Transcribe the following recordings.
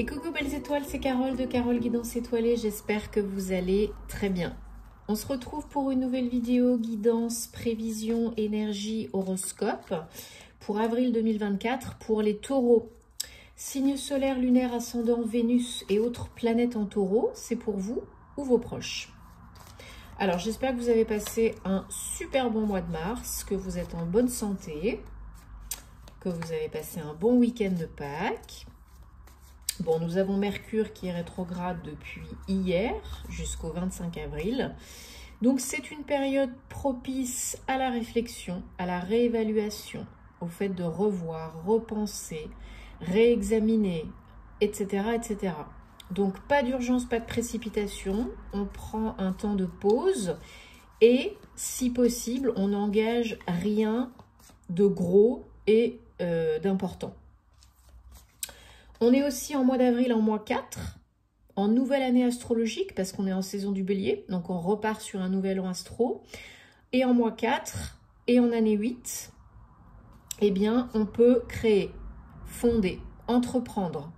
Et coucou belles étoiles, c'est Carole de Carole Guidance Étoilée, j'espère que vous allez très bien. On se retrouve pour une nouvelle vidéo guidance, prévision, énergie, horoscope pour avril 2024 pour les taureaux. Signe solaire, lunaire, ascendant, Vénus et autres planètes en taureau, c'est pour vous ou vos proches. Alors j'espère que vous avez passé un super bon mois de mars, que vous êtes en bonne santé, que vous avez passé un bon week-end de Pâques. Bon, nous avons Mercure qui est rétrograde depuis hier jusqu'au 25 avril. Donc, c'est une période propice à la réflexion, à la réévaluation, au fait de revoir, repenser, réexaminer, etc., etc. Donc, pas d'urgence, pas de précipitation. On prend un temps de pause et, si possible, on n'engage rien de gros et d'important. On est aussi en mois d'avril, en mois 4, en nouvelle année astrologique, parce qu'on est en saison du bélier, donc on repart sur un nouvel an astro. Et en mois 4 et en année 8, eh bien, on peut créer, fonder, entreprendre.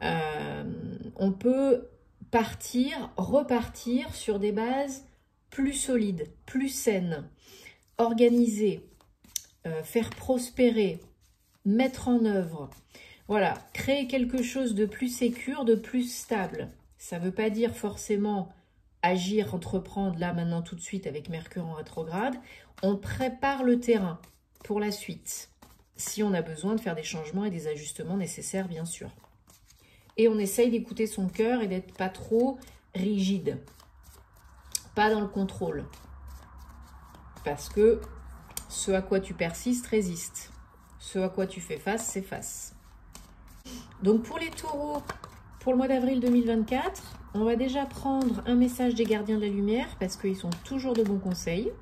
On peut partir, repartir sur des bases plus solides, plus saines, organiser, faire prospérer, mettre en œuvre. Voilà, créer quelque chose de plus sécure, de plus stable. Ça ne veut pas dire forcément agir, entreprendre là, maintenant, tout de suite avec Mercure en rétrograde. On prépare le terrain pour la suite, si on a besoin de faire des changements et des ajustements nécessaires, bien sûr. Et on essaye d'écouter son cœur et d'être pas trop rigide, pas dans le contrôle. Parce que ce à quoi tu persistes résiste. Ce à quoi tu fais face, c'est face. Donc pour les taureaux, pour le mois d'avril 2024, on va déjà prendre un message des gardiens de la lumière parce qu'ils sont toujours de bons conseils.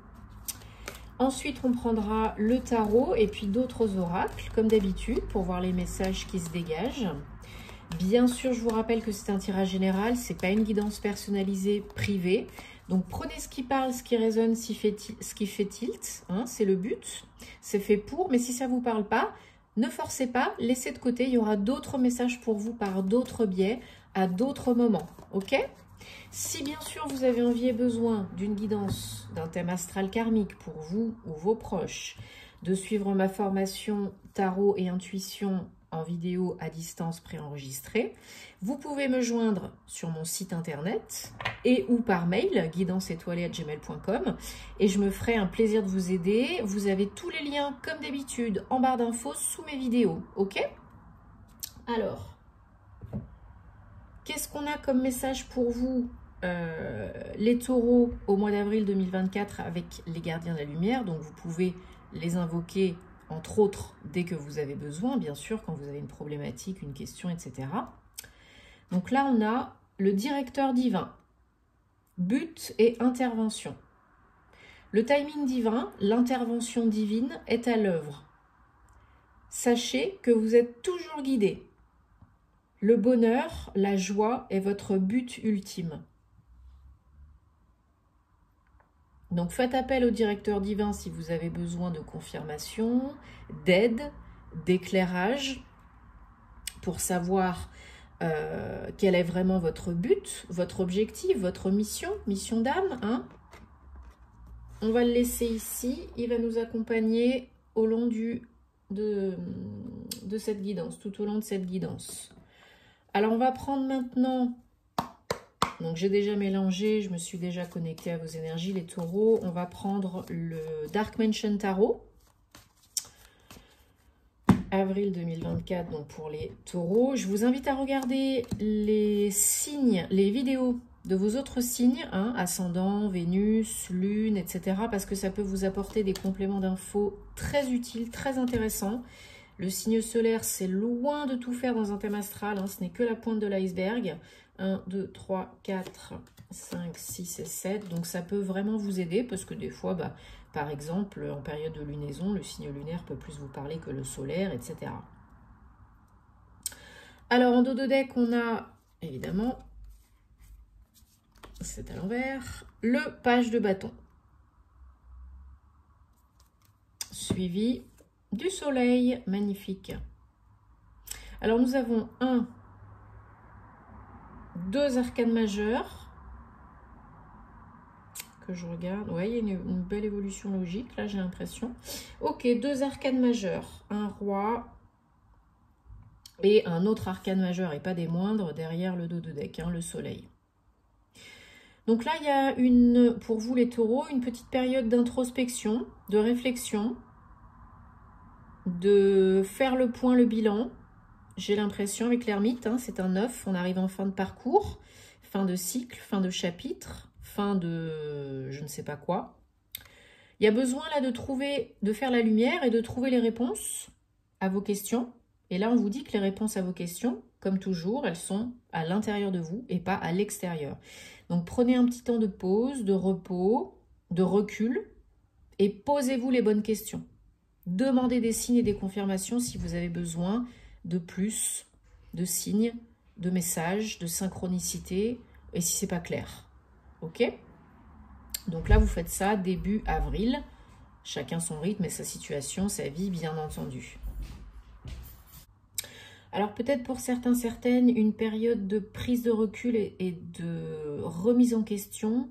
Ensuite, on prendra le tarot et puis d'autres oracles, comme d'habitude, pour voir les messages qui se dégagent. Bien sûr, je vous rappelle que c'est un tirage général, ce n'est pas une guidance personnalisée privée. Donc prenez ce qui parle, ce qui résonne, ce qui fait tilt, hein, c'est le but. C'est fait pour, mais si ça ne vous parle pas, ne forcez pas, laissez de côté, il y aura d'autres messages pour vous par d'autres biais, à d'autres moments, ok? Si bien sûr vous avez envie et besoin d'une guidance, d'un thème astral karmique pour vous ou vos proches, de suivre ma formation tarot et intuition en vidéo à distance préenregistrée, vous pouvez me joindre sur mon site internet et ou par mail guidanceétoilée@gmail.com et je me ferai un plaisir de vous aider. Vous avez tous les liens comme d'habitude en barre d'infos sous mes vidéos, ok? Alors, qu'est-ce qu'on a comme message pour vous les taureaux au mois d'avril 2024 avec les gardiens de la lumière? Donc vous pouvez les invoquer entre autres, dès que vous avez besoin, bien sûr, quand vous avez une problématique, une question, etc. Donc là, on a le directeur divin, but et intervention. Le timing divin, l'intervention divine est à l'œuvre. Sachez que vous êtes toujours guidé. Le bonheur, la joie est votre but ultime. Donc faites appel au directeur divin si vous avez besoin de confirmation, d'aide, d'éclairage pour savoir quel est vraiment votre but, votre objectif, votre mission d'âme. Hein. On va le laisser ici, il va nous accompagner au long de cette guidance, tout au long de cette guidance. Alors on va prendre maintenant... Donc j'ai déjà mélangé, je me suis déjà connectée à vos énergies, les taureaux. On va prendre le Dark Mansion Tarot. Avril 2024, donc pour les taureaux. Je vous invite à regarder les signes, les vidéos de vos autres signes, hein, ascendant, Vénus, Lune, etc. Parce que ça peut vous apporter des compléments d'infos très utiles, très intéressants. Le signe solaire, c'est loin de tout faire dans un thème astral, hein, ce n'est que la pointe de l'iceberg. 1, 2, 3, 4, 5, 6 et 7. Donc ça peut vraiment vous aider parce que des fois, par exemple, en période de lunaison, le signe lunaire peut plus vous parler que le solaire, etc. Alors en dos de deck, on a évidemment, c'est à l'envers, le page de bâton. du soleil, magnifique. Alors nous avons 1, 2 arcanes majeures. Que je regarde. Ouais, il y a une belle évolution logique, là, j'ai l'impression. Ok, 2 arcanes majeures. Un roi et un autre arcane majeur, et pas des moindres, derrière le dos de deck, hein, le soleil. Donc là, il y a pour vous les taureaux, une petite période d'introspection, de réflexion, de faire le point, le bilan. J'ai l'impression avec l'ermite, hein, c'est un 9, on arrive en fin de parcours, fin de cycle, fin de chapitre, fin de je ne sais pas quoi. Il y a besoin là de faire la lumière et de trouver les réponses à vos questions. Et là, on vous dit que les réponses à vos questions, comme toujours, elles sont à l'intérieur de vous et pas à l'extérieur. Donc, prenez un petit temps de pause, de repos, de recul et posez-vous les bonnes questions. Demandez des signes et des confirmations si vous avez besoin de plus, de signes, de messages, de synchronicité et si c'est pas clair. Ok ? Donc là, vous faites ça début avril. Chacun son rythme et sa situation, sa vie, bien entendu. Alors peut-être pour certains, certaines, une période de prise de recul et de remise en question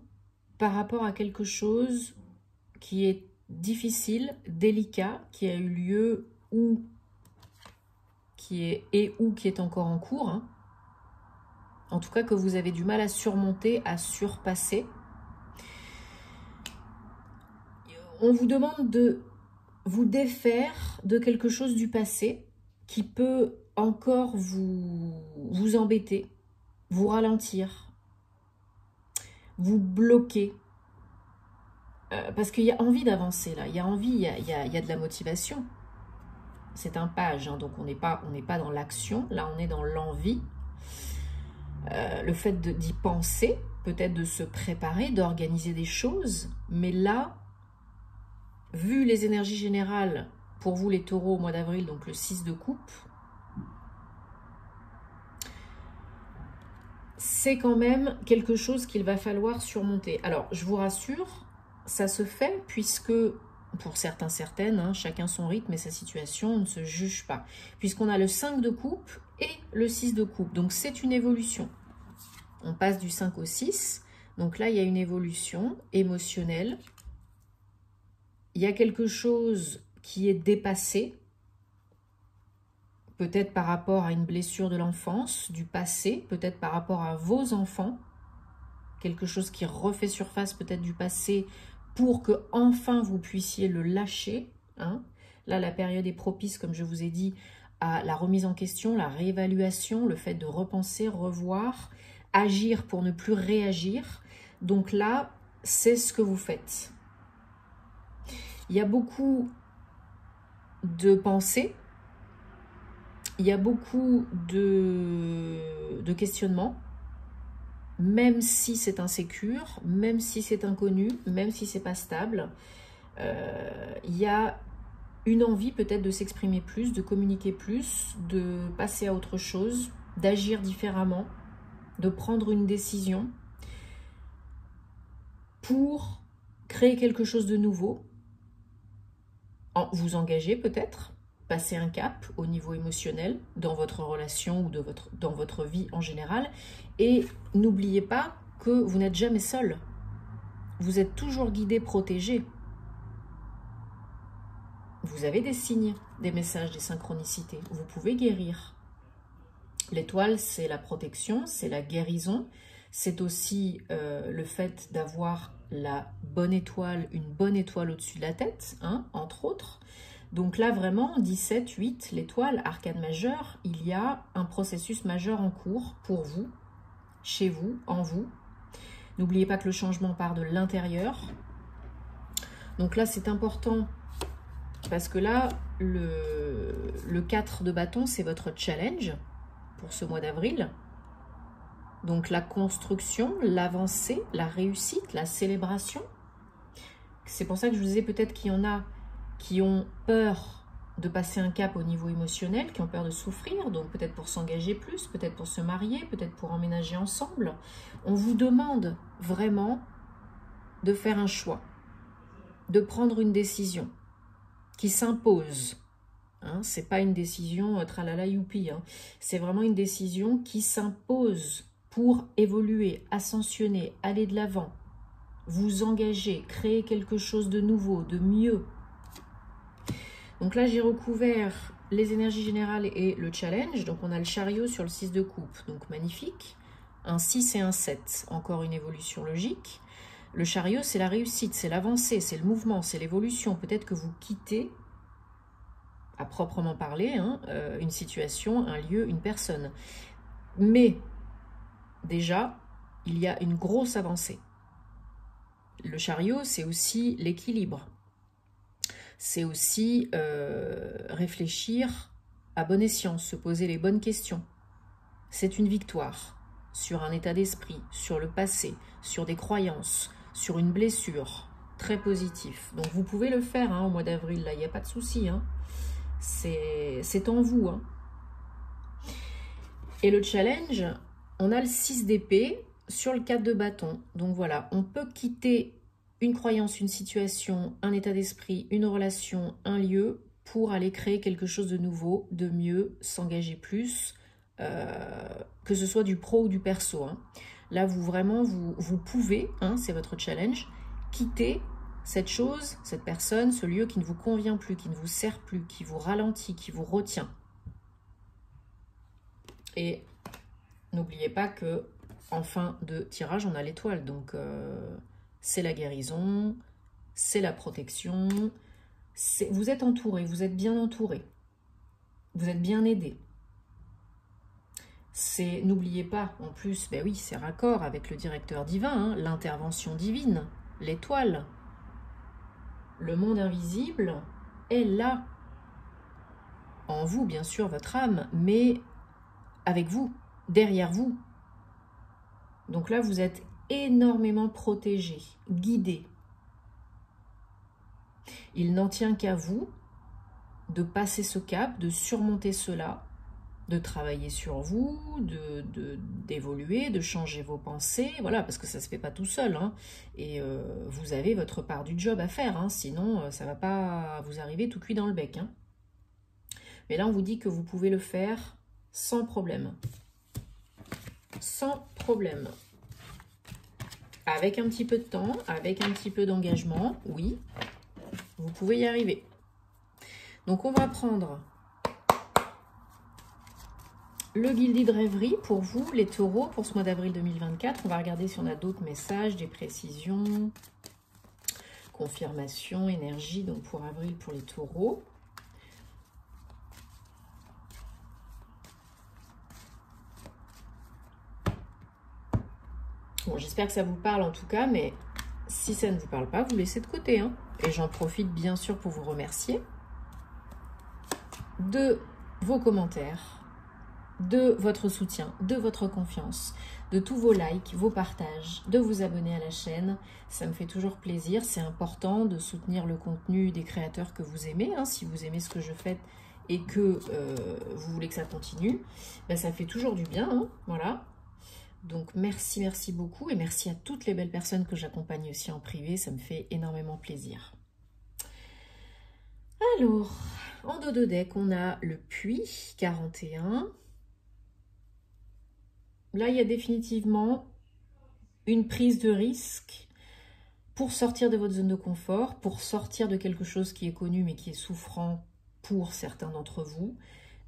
par rapport à quelque chose qui est difficile, délicat, qui a eu lieu ou qui est encore en cours. Hein. En tout cas que vous avez du mal à surmonter, à surpasser. On vous demande de vous défaire de quelque chose du passé qui peut encore vous embêter, vous ralentir, vous bloquer. Parce qu'il y a envie d'avancer là, il y a envie, il y a de la motivation. C'est un page, hein, donc on n'est pas dans l'action, là on est dans l'envie. Le fait d'y penser, peut-être de se préparer, d'organiser des choses, mais là, vu les énergies générales, pour vous les taureaux au mois d'avril, donc le 6 de coupe, c'est quand même quelque chose qu'il va falloir surmonter. Alors, je vous rassure, ça se fait puisque, pour certains, certaines, hein, chacun son rythme et sa situation, on ne se juge pas. Puisqu'on a le 5 de coupe et le 6 de coupe, donc c'est une évolution. On passe du 5 au 6, donc là, il y a une évolution émotionnelle. Il y a quelque chose qui est dépassé, peut-être par rapport à une blessure de l'enfance, du passé, peut-être par rapport à vos enfants, quelque chose qui refait surface peut-être du passé pour que enfin vous puissiez le lâcher. Hein. Là, la période est propice, comme je vous ai dit, à la remise en question, la réévaluation, le fait de repenser, revoir, agir pour ne plus réagir. Donc là, c'est ce que vous faites. Il y a beaucoup de pensées, il y a beaucoup de questionnements, même si c'est insécure, même si c'est inconnu, même si c'est pas stable. Il y a une envie peut-être de s'exprimer plus, de communiquer plus, de passer à autre chose, d'agir différemment, de prendre une décision pour créer quelque chose de nouveau. Vous engager peut-être, passer un cap au niveau émotionnel dans votre relation ou dans votre vie en général. Et n'oubliez pas que vous n'êtes jamais seul. Vous êtes toujours guidé, protégé. Vous avez des signes, des messages, des synchronicités. Vous pouvez guérir. L'étoile, c'est la protection, c'est la guérison. C'est aussi le fait d'avoir la bonne étoile, une bonne étoile au-dessus de la tête, hein, entre autres. Donc là, vraiment, 17, 8, l'étoile, arcane majeure, il y a un processus majeur en cours pour vous, chez vous, en vous. N'oubliez pas que le changement part de l'intérieur. Donc là, c'est important parce que là, le 4 de bâton, c'est votre challenge pour ce mois d'avril. Donc la construction, l'avancée, la réussite, la célébration. C'est pour ça que je vous disais peut-être qu'il y en a qui ont peur de passer un cap au niveau émotionnel, qui ont peur de souffrir, donc peut-être pour s'engager plus, peut-être pour se marier, peut-être pour emménager ensemble. On vous demande vraiment de faire un choix, de prendre une décision qui s'impose. Hein, c'est pas une décision tralala youpi, hein. C'est vraiment une décision qui s'impose pour évoluer, ascensionner, aller de l'avant, vous engager, créer quelque chose de nouveau, de mieux. Donc là, j'ai recouvert les énergies générales et le challenge. Donc on a le chariot sur le 6 de coupe, donc magnifique. Un 6 et un 7, encore une évolution logique. Le chariot, c'est la réussite, c'est l'avancée, c'est le mouvement, c'est l'évolution. Peut-être que vous quittez, à proprement parler, hein, une situation, un lieu, une personne. Mais déjà, il y a une grosse avancée. Le chariot, c'est aussi l'équilibre. C'est aussi réfléchir à bon escient, se poser les bonnes questions. C'est une victoire sur un état d'esprit, sur le passé, sur des croyances, sur une blessure. Très positif. Donc vous pouvez le faire hein, au mois d'avril, là, il n'y a pas de souci. Hein. C'est en vous. Hein. Et le challenge, on a le 6 d'épée sur le 4 de bâton. Donc voilà, on peut quitter une croyance, une situation, un état d'esprit, une relation, un lieu pour aller créer quelque chose de nouveau, de mieux, s'engager plus, que ce soit du pro ou du perso. Hein. Là, vous pouvez, hein, c'est votre challenge, quitter cette chose, cette personne, ce lieu qui ne vous convient plus, qui ne vous sert plus, qui vous ralentit, qui vous retient. Et n'oubliez pas que en fin de tirage, on a l'étoile. Donc, c'est la guérison, c'est la protection. Vous êtes entouré, vous êtes bien entouré. Vous êtes bien aidé. N'oubliez pas, en plus, ben oui, c'est raccord avec le directeur divin, hein, l'intervention divine, l'étoile. Le monde invisible est là. En vous, bien sûr, votre âme, mais avec vous, derrière vous. Donc là, vous êtes énormément protégé, guidé. Il n'en tient qu'à vous de passer ce cap, de surmonter cela, de travailler sur vous, d'évoluer, de changer vos pensées, voilà, parce que ça ne se fait pas tout seul, hein, et vous avez votre part du job à faire, hein, sinon ça ne va pas vous arriver tout cuit dans le bec. Hein. Mais là, on vous dit que vous pouvez le faire sans problème. Sans problème. Avec un petit peu de temps, avec un petit peu d'engagement, oui, vous pouvez y arriver. Donc, on va prendre le guildi de rêverie pour vous, les taureaux, pour ce mois d'avril 2024. On va regarder si on a d'autres messages, des précisions, confirmation, énergie, donc pour avril, pour les taureaux. Bon, j'espère que ça vous parle en tout cas, mais si ça ne vous parle pas, vous laissez de côté. Hein. Et j'en profite bien sûr pour vous remercier de vos commentaires, de votre soutien, de votre confiance, de tous vos likes, vos partages, de vous abonner à la chaîne. Ça me fait toujours plaisir. C'est important de soutenir le contenu des créateurs que vous aimez. Hein. Si vous aimez ce que je fais et que vous voulez que ça continue, ben, ça fait toujours du bien. Hein. Voilà. Donc, merci, merci beaucoup. Et merci à toutes les belles personnes que j'accompagne aussi en privé. Ça me fait énormément plaisir. Alors, en dos de deck, on a le puits 41. Là, il y a définitivement une prise de risque pour sortir de votre zone de confort, pour sortir de quelque chose qui est connu mais qui est souffrant pour certains d'entre vous.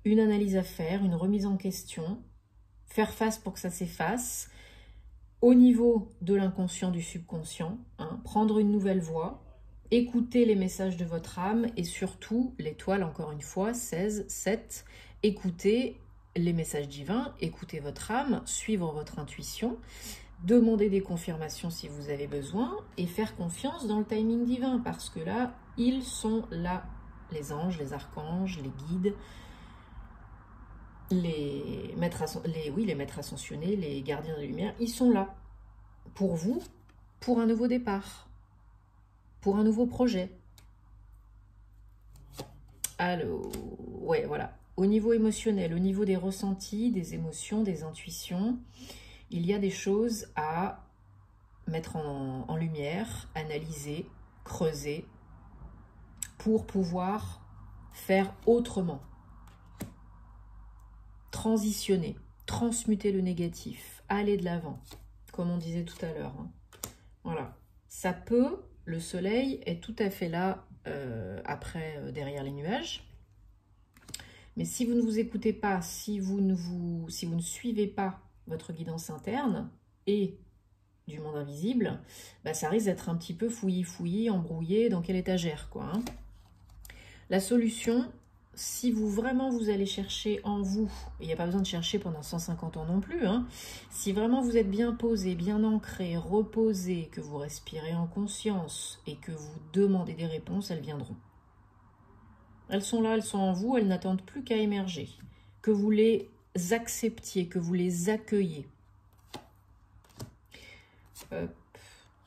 Une analyse à faire, une remise en question, faire face pour que ça s'efface. Au niveau de l'inconscient, du subconscient, hein, prendre une nouvelle voie, écouter les messages de votre âme et surtout, l'étoile, encore une fois, 16, 7, écoutez les messages divins, écoutez votre âme, suivre votre intuition, demander des confirmations si vous avez besoin et faire confiance dans le timing divin parce que là, ils sont là, les anges, les archanges, les guides, les maîtres ascensionnés, les gardiens de la lumière, ils sont là pour vous, pour un nouveau départ, pour un nouveau projet. Alors, ouais, voilà. Au niveau émotionnel, au niveau des ressentis, des émotions, des intuitions, il y a des choses à mettre en lumière, analyser, creuser, pour pouvoir faire autrement. Transitionner. transmuter le négatif, aller de l'avant, comme on disait tout à l'heure. Hein. Voilà, ça peut, le soleil est tout à fait là après, derrière les nuages. Mais si vous ne vous écoutez pas, si vous ne suivez pas votre guidance interne et du monde invisible, bah ça risque d'être un petit peu fouillis, embrouillé, dans quelle étagère, quoi. Hein. La solution, si vous allez chercher en vous, il n'y a pas besoin de chercher pendant 150 ans non plus, hein, si vraiment vous êtes bien posé, bien ancré, reposé, que vous respirez en conscience et que vous demandez des réponses, elles viendront. Elles sont là, elles sont en vous, elles n'attendent plus qu'à émerger. Que vous les acceptiez, que vous les accueillez. Hop,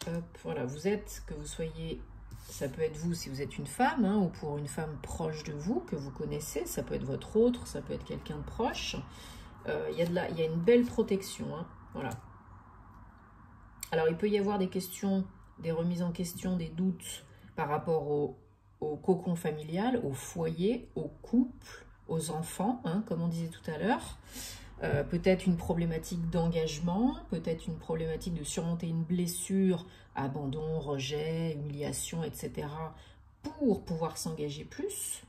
hop, voilà, que vous soyez... Ça peut être vous si vous êtes une femme, hein, ou pour une femme proche de vous, que vous connaissez. Ça peut être votre autre, ça peut être quelqu'un de proche. Il y a une belle protection. Hein, voilà. Alors, il peut y avoir des questions, des remises en question, des doutes par rapport au cocon familial, au foyer, au couple, aux enfants, hein, comme on disait tout à l'heure. Peut-être une problématique d'engagement, peut-être une problématique de surmonter une blessure, abandon, rejet, humiliation, etc. pour pouvoir s'engager plus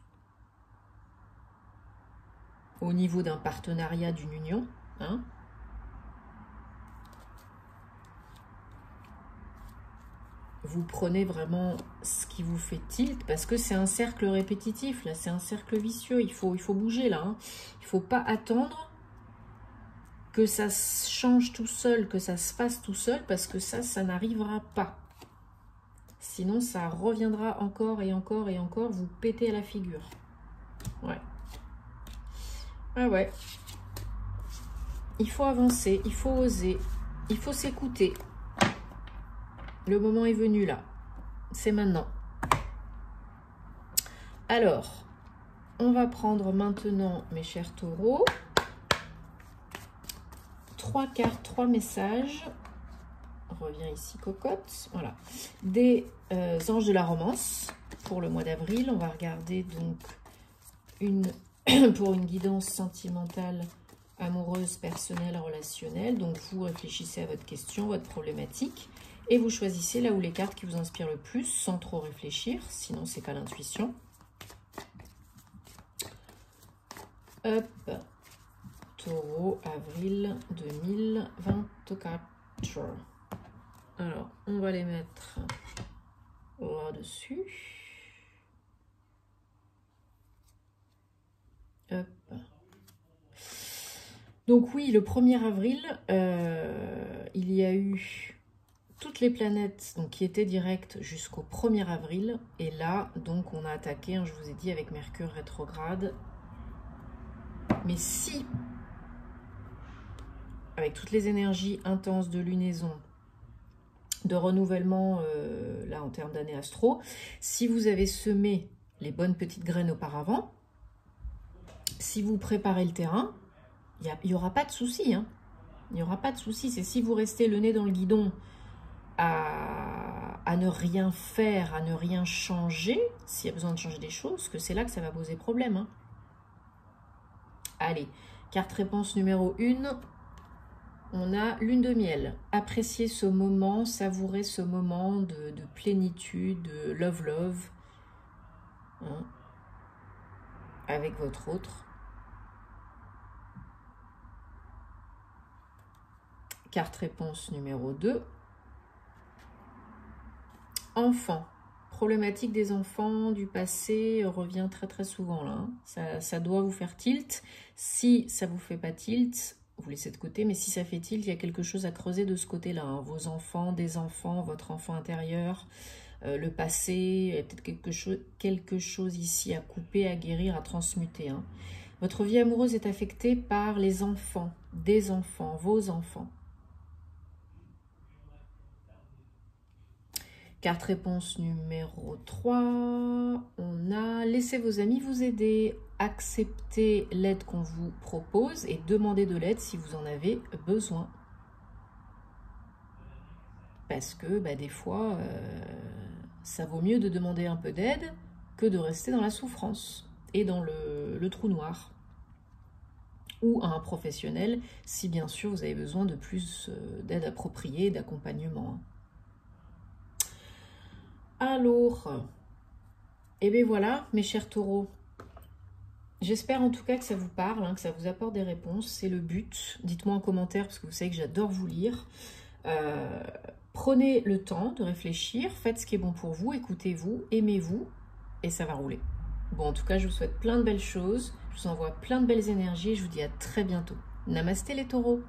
au niveau d'un partenariat, d'une union. Hein. Vous prenez vraiment ce qui vous fait tilt, parce que c'est un cercle répétitif, là, c'est un cercle vicieux, il faut bouger là. Hein. Il ne faut pas attendre que ça se change tout seul, que ça se fasse tout seul, parce que ça n'arrivera pas. Sinon, ça reviendra encore et encore et encore, vous pétez à la figure. Ouais. Ah ouais. Il faut avancer, il faut oser, il faut s'écouter. Le moment est venu là. C'est maintenant. Alors, on va prendre maintenant, mes chers taureaux, 3 cartes, 3 messages. On revient ici, cocotte. Voilà. Des anges de la romance pour le mois d'avril. On va regarder donc pour une guidance sentimentale, amoureuse, personnelle, relationnelle. Donc, vous réfléchissez à votre question, votre problématique. Et vous choisissez là où les cartes qui vous inspirent le plus, sans trop réfléchir. Sinon, c'est pas l'intuition. Hop. Taureau, avril 2024. Alors, on va les mettre là-dessus. Hop. Donc oui, le 1er avril, il y a eu toutes les planètes donc, qui étaient directes jusqu'au 1er avril. Et là, donc, on a attaqué, hein, je vous ai dit, avec Mercure rétrograde. Mais si, avec toutes les énergies intenses de lunaison, de renouvellement, là en termes d'année astro, si vous avez semé les bonnes petites graines auparavant, si vous préparez le terrain, il n'y aura pas de souci. Hein. Il n'y aura pas de souci. C'est si vous restez le nez dans le guidon à ne rien faire, à ne rien changer, s'il y a besoin de changer des choses, que c'est là que ça va poser problème. Hein. Allez, carte réponse numéro 1. On a lune de miel. Appréciez ce moment, savourez ce moment de plénitude, de love, hein, avec votre autre. Carte réponse numéro 2. Enfants. Problématique des enfants du passé revient très souvent là. Hein. Ça doit vous faire tilt. Si ça vous fait pas tilt, vous laissez de côté, mais si ça fait tilt, il y a quelque chose à creuser de ce côté-là. Hein. Vos enfants, des enfants, votre enfant intérieur, le passé, il y a peut-être quelque chose ici à couper, à guérir, à transmuter. Hein. Votre vie amoureuse est affectée par les enfants, des enfants, vos enfants. Carte réponse numéro 3, on a laissé vos amis vous aider, accepter l'aide qu'on vous propose et demander de l'aide si vous en avez besoin. Parce que bah, des fois, ça vaut mieux de demander un peu d'aide que de rester dans la souffrance et dans le trou noir. ou à un professionnel si bien sûr vous avez besoin de plus d'aide appropriée, d'accompagnement. Alors, et bien voilà mes chers taureaux, j'espère en tout cas que ça vous parle, hein, que ça vous apporte des réponses, c'est le but. Dites-moi en commentaire parce que vous savez que j'adore vous lire. Prenez le temps de réfléchir, faites ce qui est bon pour vous, écoutez-vous, aimez-vous et ça va rouler. Bon, en tout cas, je vous souhaite plein de belles choses, je vous envoie plein de belles énergies et je vous dis à très bientôt. Namasté les taureaux!